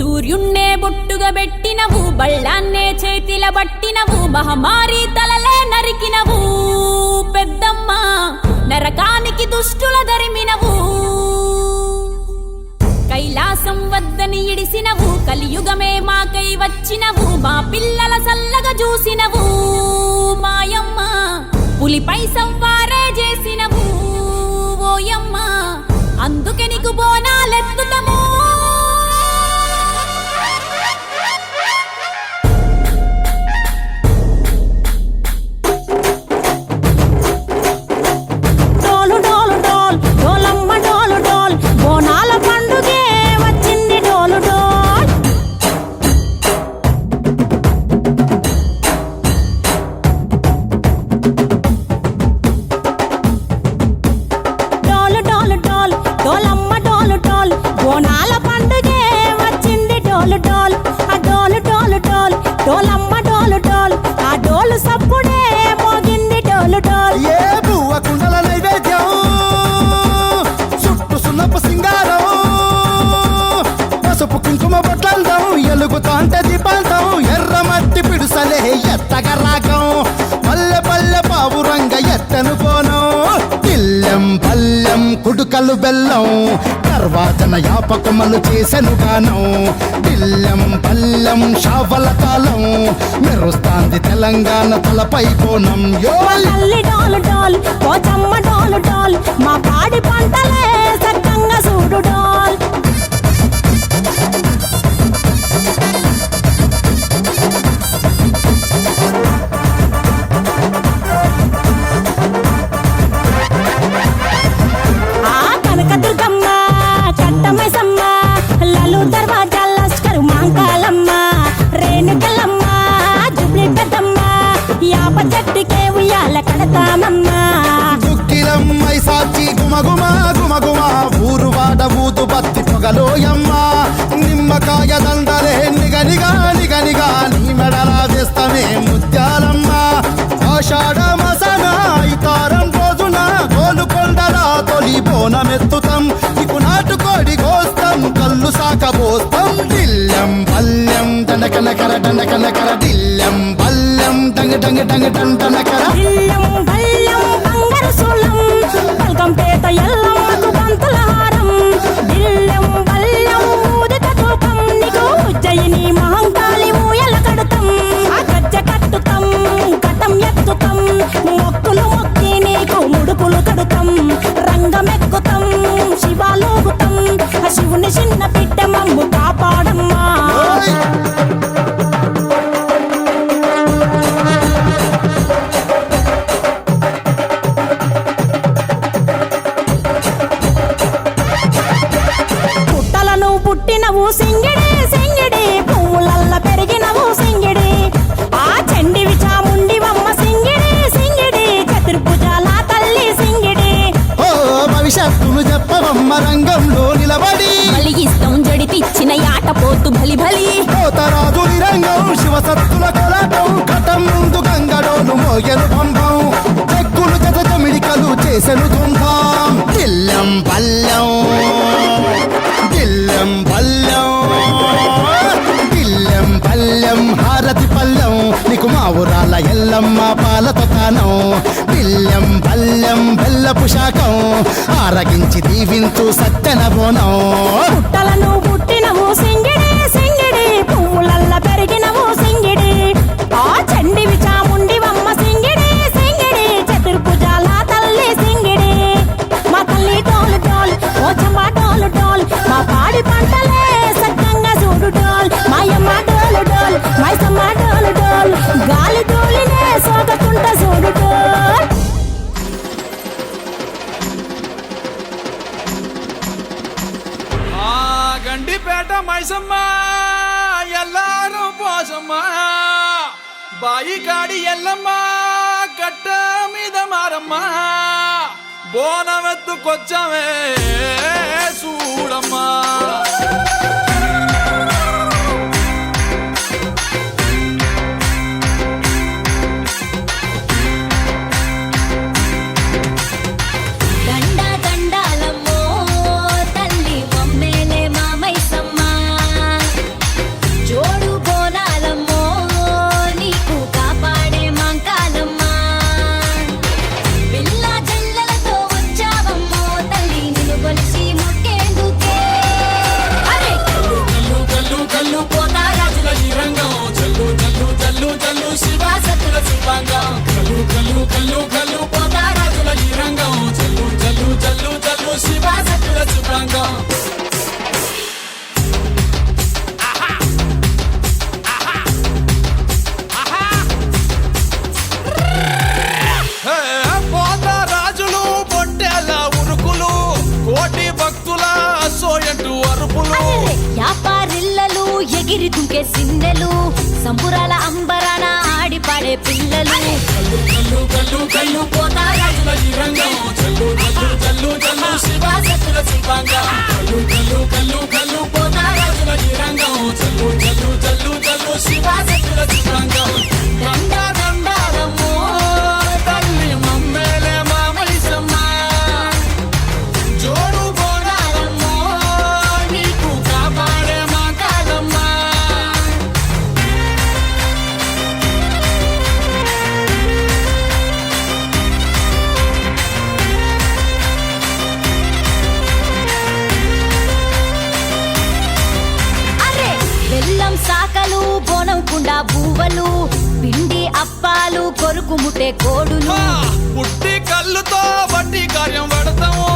సూర్యున్నే బొట్టుగా పెట్టినవు, బళ్ళాన్నే చేతిల బట్టినవు, మహమారి తలలే నరికినవు పెద్దమ్మ, నరకానికి దుష్టుల దరిమినవు. కైలాసం వద్దని ఇడిసినవు, కలియుగమే మాకై వచ్చినవు, మా పిల్లల సల్లగా చూసినవు మాయమ్మ, పులిపై సవ్వారే చేసినవు ఓయమ్మ, అందుకే నీకు బోనాలెత్తుతము. కుడుకలు బెల్లం తర్వాతన యాపకమలు చేసెను గానం, బిల్లం పల్లెం షావల కాలం మెరుస్తాంది తెలంగాణ తలపై కోణం. మా పాడి పంటలే సక్కంగా చూడు డాల్. దుక్కిలమ్మై సాచి గుమగుమ గుమగుమ ఊరు వాడ ఊదు బత్తి పొగలోయమ్మ, నిమ్మకాయ దండలే నిగనిగా నిగనిగా నీ మెడలా వేస్తమే ముత్యాలమ్మ. ఆషాఢ మసన ఇతారం రోజున గోలుకొండలా తొలి బోనమెత్తుతాం, నీకు నాటుకోడి కోస్తాం కళ్ళు సాకబోస్తాం. దిల్లం పల్లెం దండకనకర దండకనకర దిల్లం పల్లెం డంగ డంగ డంగ డండనకర పేట ఎల్లమ్మకు పంతుల హారం, బిల్లం బల్లం ఊదిత తూపం, నీకు ఉజ్జయిని మహంకాళి ఊయల కడుతాం, గజ్జ కట్టుతాం కటం ఎత్తుతాం, మొక్కులు మొక్కి నీకు ముడుపులు కడుతాం, రంగమెక్కుతాం శివాలోగుతాం, శివుని చిన్న బిడ్డ మమ్ము కాపాడమ్మా. పుట్టినవు సింగిడి సింగిడి పువ్వులల్ల పెరిగినవు సింగిడి, ఆ చండివి చాముండివమ్మ సింగిడి సింగిడి, చతుర్భుజాల తల్లి సింగిడి. ఓ భవిష్యత్తును చెప్పవమ్మ రంగంలో నిలబడి, బలిగిస్తాం జడితిచ్చిన యాట పోతు బలి బలి, పోతరాజు రంగం శివసత్తుల కొలాటం, కటం ముందు గంగడోను మోయను పంపం, చెక్కులు జత జమిడికలు చేసెను తుంభం. దిల్లం పల్లెం దిల్లం పల్లెం దిల్లం పల్లెం హారతి పల్లెం, నీకు మా ఊరాల ఎల్లమ్మ పాలతో కానం, దిల్లం పల్లెం బెల్లపు శాఖం ఆరగించి దీవించు సత్యన బోనం. పుట్టలను పుట్టినవు సింగిడి సింగిడి పువ్వులల్ల పెరిగినవు సింగిడి, ఆ చండివి చాముండివమ్మ సింగిడి సింగిడి, చతుర్భుజాల తల్లి సింగిడి. మా తల్లి డోలు డోల్ ఓ చంబా డోలు డోల్, మా పాడి పంటలే సక్కంగా చూడు డోల్, మాయమ్మ డోలు డోల్ మైసమ్మ డోలు డోల్, గాలి డోలినే సోకకుంట చూడు డోల్. గండిపేట మైసమ్మ ఎల్లారు పోసమ్మ, బాయి కాడి ఎల్లమ్మ కట్ట మీద మారమ్మ, బోనమెత్తుకొచ్చమే చూడమ్మా. శివాంగం పోత రాజులు పొట్టేల ఉరుకులు కోటి భక్తుల సోయంటు అరుపులు వ్యాపారిల్లలు ఎగిరి దుంకే సిన్నెలు సంబురాల అంబరాన ఆడి పాడే పిల్లలు కల్లు కల్లు కల్లు కల్లు పోతా రాజుల ఈ రంగం చల్లు చల్లు చల్లు చల్లు శివాశక్తుల శివాంగం కల్లు కల్లు కల్లు కల్లు పోతా రాజుల ఈ రంగం చల్లు చల్లు చల్లు చల్లు శివాశక్తుల శివాంగం గంగా గంగారమ్మో తల్లి మమ్మేలే మామైసమ్మ జోడు బోనారమ్మో నీకు కాపాడే మా కాదమ్మ అరే బెల్లం సాకలు బోనం కుండా బూవలు పిండి అప్పాలు కొరుకు ముట్టే కోడులు పుట్టి కళ్ళుతో బట్టి కార్యం పడతాము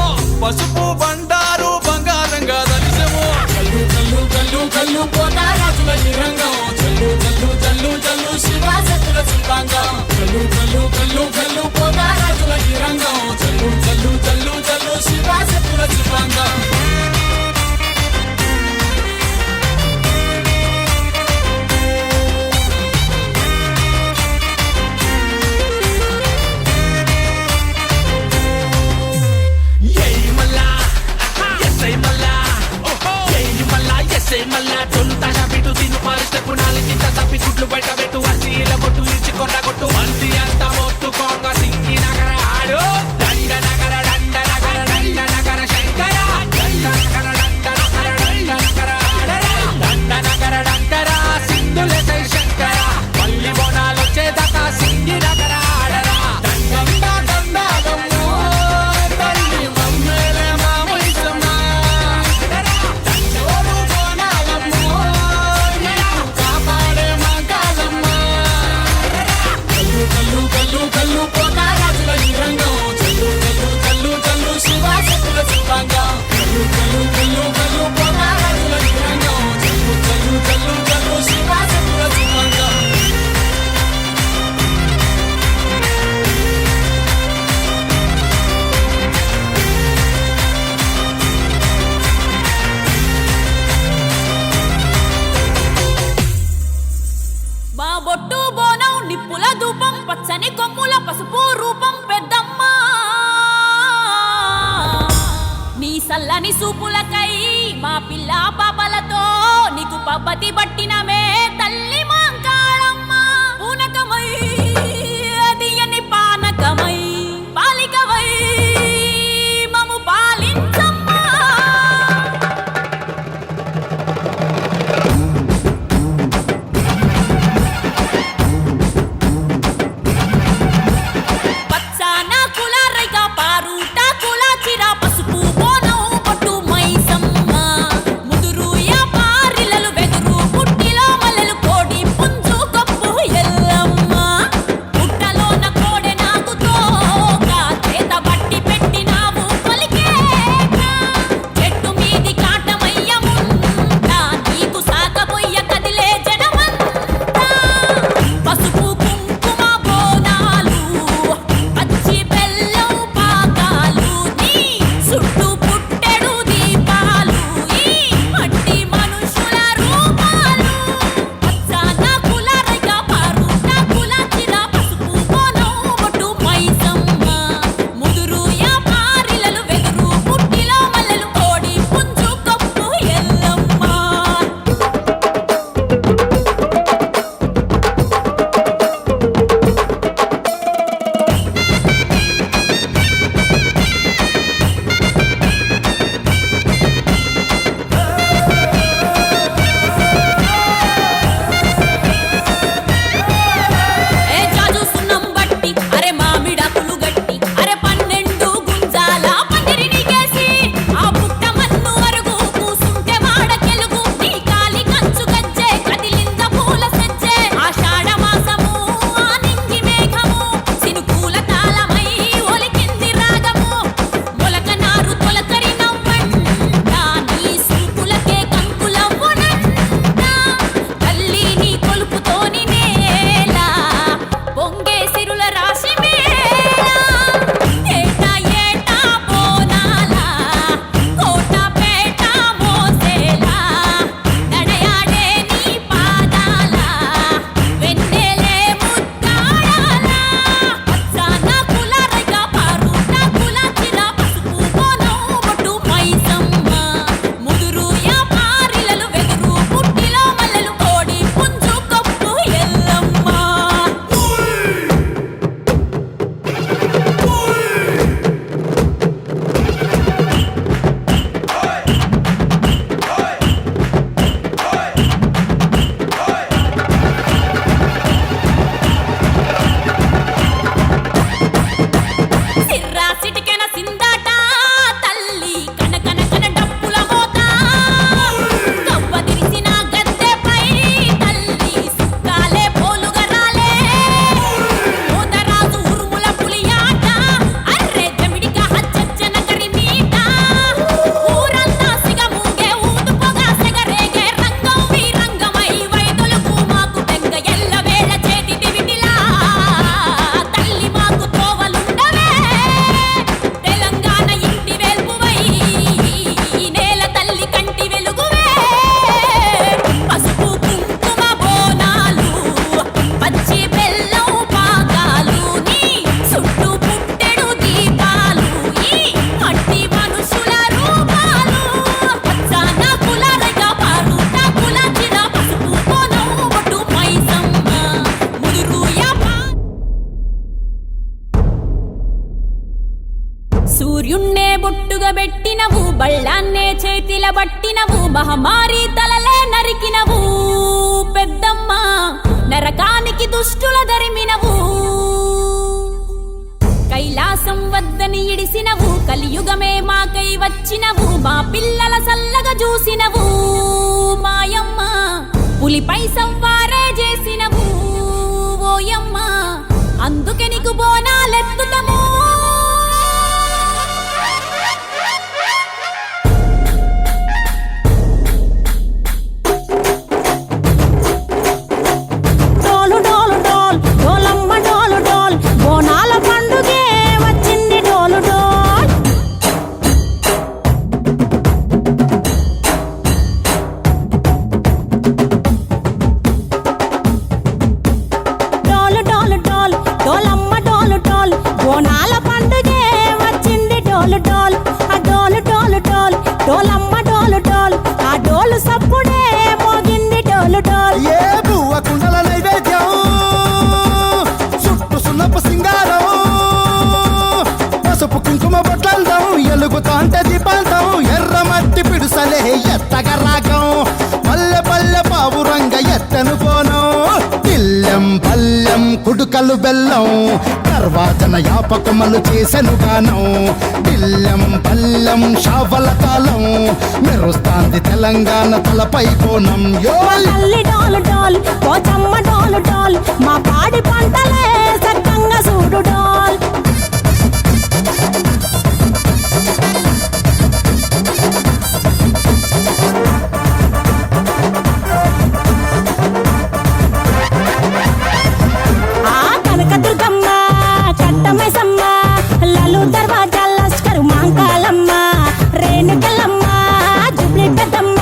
పసుపు బండారు బంగారంగా దలిసము కల్లు కల్లు కల్లు కల్లు పోతా రాజుల ఈ రంగం చల్లు చల్లు చల్లు చల్లు శివాశక్తుల శివాంగం కల్లు కల్లు కల్లు కల్లు పోతా రాజుల ఈ రంగం చల్లు చల్లు చల్లు చల్లు శివాశక్తుల శివాంగం మళ్ళా తొలుతాగా బిటు తిను పాలిస్తే పునాలి కింద తప్పి గుడ్లు బయట పెట్టు అసీల కొట్టు ఇచ్చి కొండ కొట్టు మంది అంత మొత్తు కొంగ సింగి నగర ఆడు దండ నగర దండ నగర దండ నగర శంకర దండ నగర దండ నగర దండ నగర ఆడరా దండ నగర దండర సింధులే సై శంకర మల్లి బోనాలు వచ్చేదాకా సింగి నగర ఆడరా దండ దండ గమ్మో తల్లి మమ్మేలే మామైసమ్మ కల్లు కల్లు కల్లు పోతా రాజుల ఈ రంగం చల్లు చల్లు చల్లు చల్లు శివాశక్తుల శివాంగం కల్లు కల్లు కల్లు కల్లు పోతా రాజుల ఈ రంగం చల్లు చల్లు చల్లు చల్లు శివాశక్తుల శివాంగం మా బొట్టు బోనం నిప్పుల ధూపం పచ్చని కొమ్ముల పసుపు రూపం పెద్దమ్మ నీ సల్లని సూపులకై మా పిల్ల పాపలతో నీకు పబ్బతి పట్టినమే తల్లి మాంకాళమ్మ పూనకమై అదియని పానకమై పాలికవై మము పాలించమ్మా పచ్చాన కుల రైగా పారుట కుల చిర పసుపు బోనం బొట్టు మైసమ్మ ముదురు యా పారిలలు వెదురు పుట్టిలో మల్లెలు పట్టినవు మహమారి తలలే నరికినవు పెద్దమ్మ నరకానికి దుష్టుల దరిమినవు కైలాసం వద్దని ఇడిసినవు కలియుగమే మాకై వచ్చినవు మా పిల్లల సల్లగా చూసినవు మాయమ్మ పులిపై సవ్వారే చేసినవు ఓయమ్మ అందుకే నీకు బోనాలెత్తుతము డోలు డోలు డోల్ డోలమ్మ డోలు డోల్ బోనాల పండుగే వచ్చింది డోలు డోల్ డోలు డోలు డోల్ డోలమ్మ డోలు డోల్ బోనాల పండుగే వచ్చింది డోలు డోల్ ఆ డోలు డోలు డోల్ డోలమ్మ డోలు డోల్ ఆ డోలు సప్పుడే మోగింది డోలు డోల్ ఏ బువ్వ కుండల నైవేద్యం చుట్టు సున్నపు సింగారం పసుపు కుంకుమ బొట్లందం ఎలుగుతాంటే దీపాంతం ఎర్ర మట్టి పిడుసలే ఎత్తగ రాగం పల్లె పల్లె పావురంగ ఎత్తను పోనం ఇల్లెం పల్లెం కుడుకలు బెల్లం తర్వాతన యాపకమలు చేసెను గానం ఇల్లెం పల్లెం షావల కాలం మెరుస్తాంది తెలంగాణ తలపై కోణం మా యోయ్ తల్లి డోలు డోల్ పోచమ్మ డోలు డోల్ మా పాడి పంటలే సక్కంగా చూడు డోల్ ఆ కనకదుర్గమ్మ కట్టమైసమ్మ లలు దర్వాజా లస్కరు మాంకాలమ్మ రేణుకలమ్మ జుబ్లి పెద్దమ్మ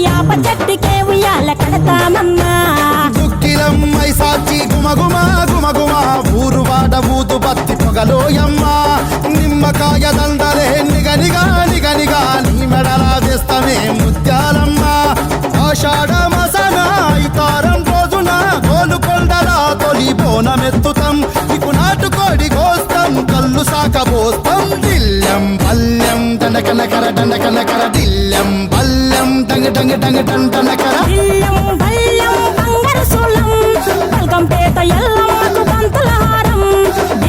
యాప చెట్టుకే ఉయ్యాల కడతామమ్మ దుక్కిలమ్మై సాచి గుమగుమ గుమగుమ ఊరు వాడ ఊదు బత్తి పొగలోయమ్మ నిమ్మకాయ దండలే నిగనిగా నిగనిగా నీ మెడలా వేస్తమే ముత్యాలమ్మ ఆషాఢ మసన ఇతారం రోజున గోలుకొండల తొలి బోనమెత్తుతాం ఇకు నాటుకోడి కోస్తాం కళ్ళు సాకబోస్తాం దిల్లెం పల్లెం దండకనకర దండకనకర దిల్లెం పల్లెం డంగ డంగ డంగ డండనకర ఇల్లం బల్లం బంగారు సోలం పల్కంపేట ఎల్లమ్మకు పంతుల హారం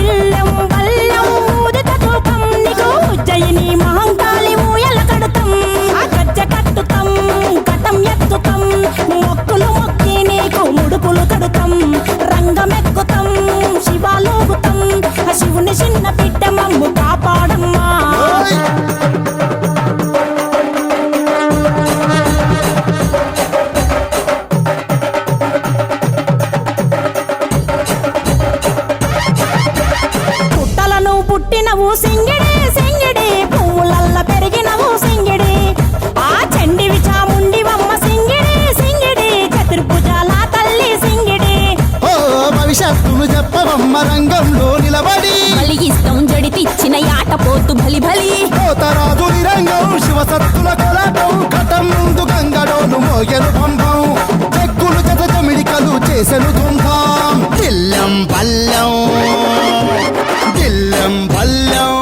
ఇల్లం బల్లం ఊదిత తూపం నీకు ఉజ్జయిని మహంకాళి ఊయల కడుతాం ఆ గజ్జ కట్టుతాం కటం ఎత్తుతాం మొక్కులు మొక్కి నీకు ముడుపులు కడుతాం రంగమెక్కుతాం శివాలోగుతాం ఆ శివుని చిన్న బిడ్డ మమ్ము కాపాడమ్మా ఓయ్! పుట్టలను పుట్టినవు సింగిడి సింగిడి పువ్వులల్ల పెరిగినవు సింగిడి ఆ చండివి చాముండివమ్మ సింగిడి సింగిడి చతుర్భుజాల తల్లి సింగిడి ఓ భవిష్యత్తును చెప్పవమ్మ రంగంలో నిలబడి కలిగిస్తాం జడితిచ్చిన యాట పోతు బలి బలి కోతరాజు నిరంగం శివసత్తుల కొలాటం కటం ముందు గంగడోలు మోగెను పంపం చెక్కులు జత జమిడికలు చేసెను తుంటాం దిల్లెం పల్లెం దిల్లెం పల్లెం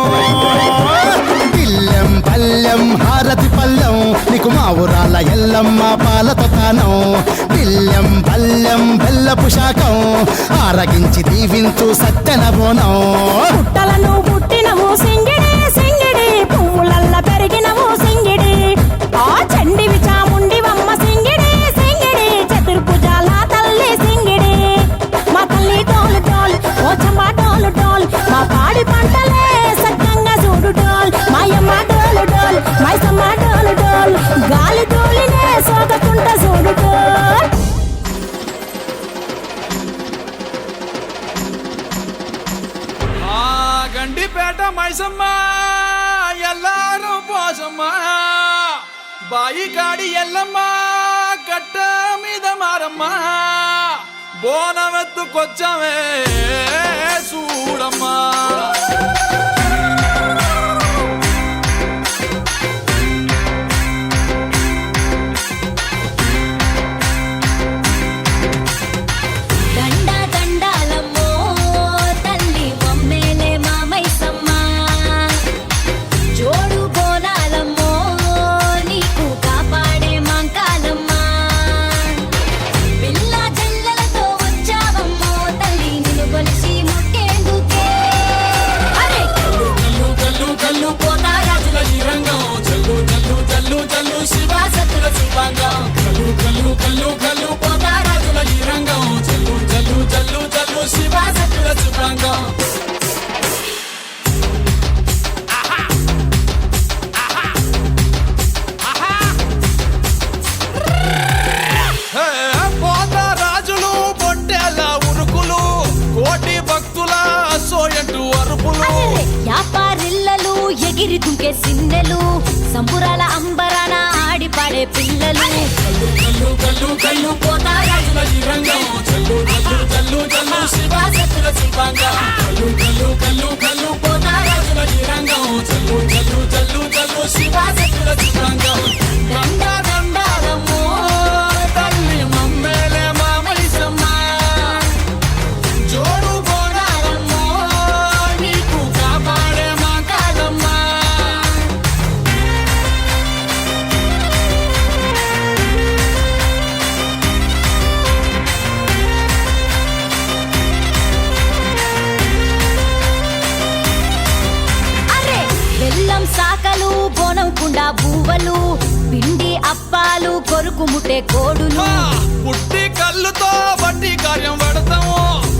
దిల్లెం పల్లెం హారతి పల్లెం నీకు మా ఊరాల ఎల్లమ్మ పాలతో తానం దిల్లెం పల్లెం బెల్లపు శాఖం ఆరగించి దీవించు సత్తెన బోనం పుట్టలను పుట్టినవు సింగిడి సింగిడి పువ్వులల్ల పెరిగినవు సింగిడి ఆ చండివి చాముండివమ్మ సింగిడి సింగిడి చతుర్భుజాల తల్లి సింగిడి మా తల్లి డోలు డోల్ పోచమ్మ డోలు డోల్ మా పాడి పంటలే సక్కంగా చూడు డోల్ మాయమ్మ డోలు డోల్ మైసమ్మ డోలు డోల్ గాలి డోలినే సోకకుంట చూడు డోల్ ఆ గండిపేట మైసమ్మ ఎల్లారు పోసమ్మ బాయి కాడి ఎల్లమ్మ కట్ట మీద మారమ్మ బోనమెత్తుకొచ్చమే చూడమ్మా దండ దండాలమ్మో తల్లి మమ్మేలే మామైసమ్మ జోడు బోనాలమ్మో నీకు దుంకే సిన్నెలు సంబురాల అంబరాన ఆడి పాడే పిల్లలు కల్లు కల్లు కల్లు పోతారాజుల ఈ రంగం చల్లు చల్లు చల్లు చల్లు శివశక్తుల శిల్పాంగం కల్లు కల్లు కల్లు కల్లు పోతారాజుల ఈ రంగం చల్లు చల్లు చల్లు చల్లు శివశక్తుల శిల్పాంగం దండ దండారమ్మో తల్లి మమ్మేలే మామైసమ్మ జోడు బోనారమ్మో నీకు కాపాడే మా కాదమ్మ అరే బెల్లం సాకలు బోనం కుండా బూవలు పిండి అప్పాలు కొరుకు ముట్టే కోడులు పుట్టి కళ్ళుతో బట్టి కార్యం పడతాము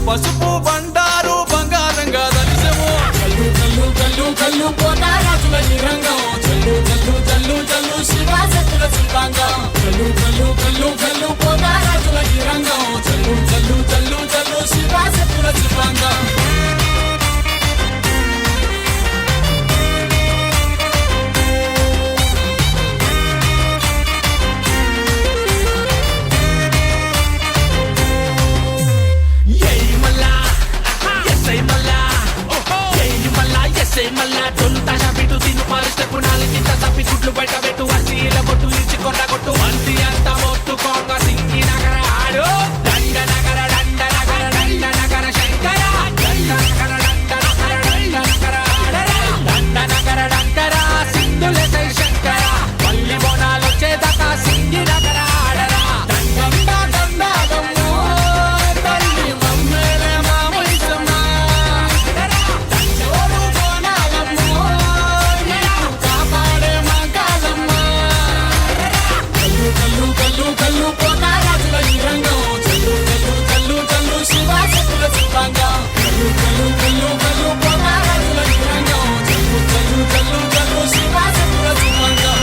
పసుపు బండారు బంగారంగా దలిసము కల్లు కల్లు కల్లు కల్లు పోతారాజుల ఈ రంగం చల్లు చల్లు చల్లు చల్లు శివశక్తుల శిల్పాంగం కల్లు కల్లు కల్లు కల్లు పోతారాజుల ఈ రంగం చల్లు చల్లు చల్లు చల్లు శివశక్తుల శిల్పాంగం మళ్ళా దొంత బిటు తిను పరిస్థితి నాలుగింత తప్పి గుడ్లు బయట పెట్టు అసీల కొట్టు ఇచ్చి కొట్ట కొట్టు అంతి అంత మొత్తుకోంగ సింగి నగర ఆడు దండ నగర దండ నగర దండ నగర శంకర దండ నగర దండ నగర దండ నగర ఆడరా దండ నగర దండర సింధుల శంకర పల్లి బోనాలు వచ్చేదాకా సింగి నగర ఆడరా దండ దండ దమ్మో తల్లి మమ్మేలే మామైసమ్మ కల్లు పోతారాజుల ఈ రంగం చల్లు చల్లు చల్లు చల్లు శివశక్తుల శిల్పాంగం కల్లు కల్లు కల్లు కల్లు పోతారాజుల ఈ రంగం చల్లు చల్లు చల్లు చల్లు శివశక్తుల శిల్పాంగం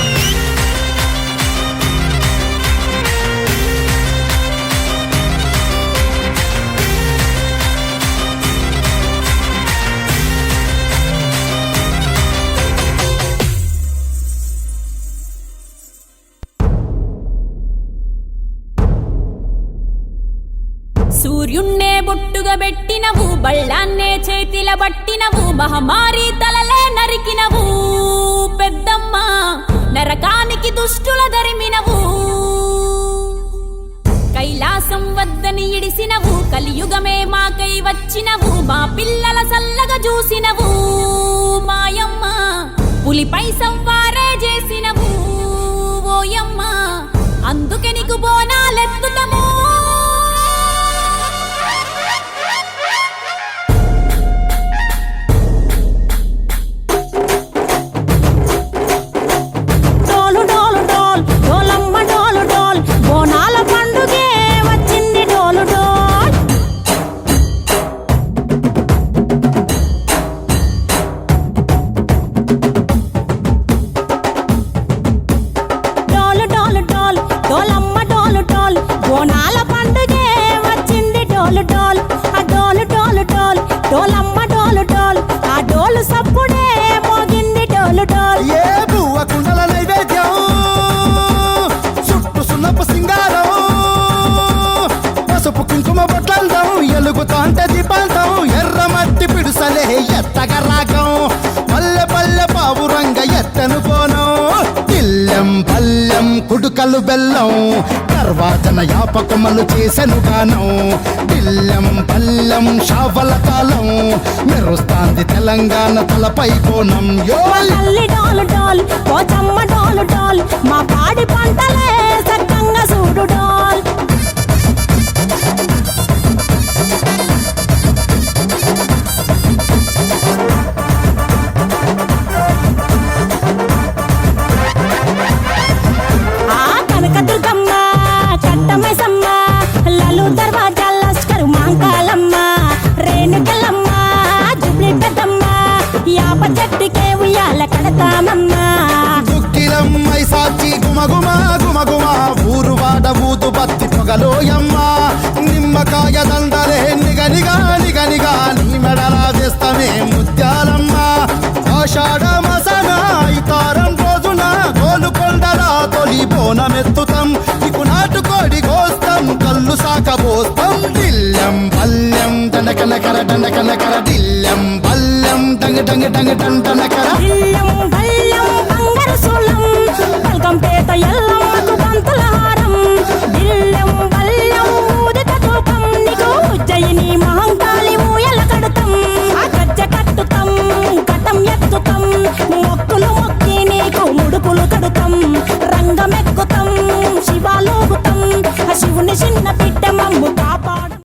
సూర్యున్నే బొట్టుగా పెట్టినవు బళ్ళాన్నే చేతిల బట్టినవు మహమారి తలలే నరికినవు పెద్దమ్మ నరకానికి దుష్టుల దరిమినవు కైలాసం వద్దని ఇడిసినవు కలియుగమే మాకై వచ్చినవు మా పిల్లల సల్లగా చూసినవు మాయమ్మ పులిపై సంవారే చేసినవు ఓయమ్మ అందుకే నీకు బోనాలెత్తుతము డోలమ్మ డోలు డోల్ ఆ డోలు సప్పుడే మోగింది డోలు డోల్ ఏ బువ్వ కుండల నైవేద్యం చుట్టు సున్నపు సింగారం పసుపు కుంకుమ బొట్లందం ఎలుగుతాంటే దీపాంతం ఎర్ర మట్టి పిడుసలే ఎత్తగ రాగం పల్లె పల్లె పావురంగ ఎత్తను పోనం ఇల్లెం పల్లెం కుడుకలు బెల్లం తర్వాతన యాపకమలు చేసెను గానం ఇల్లెం పల్లెం షావల కాలం మెరుస్తాంది తెలంగాణ తలపై కోణం యో తల్లి డోలు డోల్ పోచమ్మ డోలు డోల్ మా పాడి పంటలే సక్కంగా చూడు డోల్ కనకదుర్గమ్మ కట్టమైసమ్మ లలు దర్వాజా లస్కరు మాంకాలమ్మ రేణుకలమ్మ జుబ్లి పెద్దమ్మ యాప చెట్టుకే ఉయ్యాల కడతామమ్మ దుక్కిలమ్మై సాచి గుమగుమ గుమగుమ ఊరు వాడ ఊదు బత్తి పొగలోయమ్మ నిమ్మకాయ దండలే నిగనిగా నిగనిగా నీ మెడలా వేస్తమే ముత్యాలమ్మ ఆషాఢ మసన బోనమెత్తుతాం నీకు నాటుకోడి కోస్తాం కళ్ళు సాకబోస్తాం దిల్లం పల్లెం దండకనకర దండకనకర దిల్లం పల్లెం డంగ డంగ డంగ డండనకర